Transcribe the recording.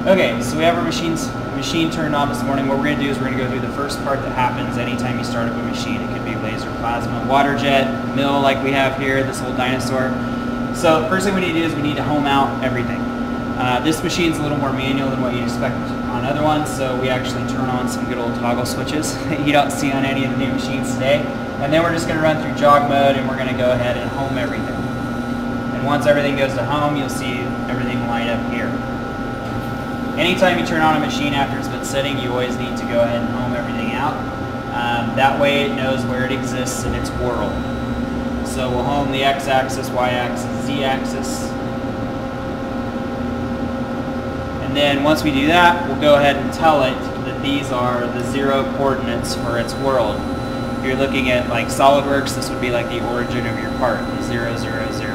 Okay, so we have our machine turned on this morning. What we're going to do is we're going to go through the first part that happens anytime you start up a machine. It could be laser, plasma, water jet, mill like we have here, this old dinosaur. So the first thing we need to do is we need to home out everything. This machine's a little more manual than what you'd expect on other ones, so we actually turn on some good old toggle switches that you don't see on any of the new machines today. And then we're just going to run through jog mode and we're going to go ahead and home everything. And once everything goes to home, you'll see everything light up here. Anytime you turn on a machine after it's been sitting, you always need to go ahead and home everything out. That way it knows where it exists in its world. So we'll home the x-axis, y-axis, z-axis. And then once we do that, we'll go ahead and tell it that these are the 0 coordinates for its world. If you're looking at like Solidworks, this would be like the origin of your part, the 0, 0, 0.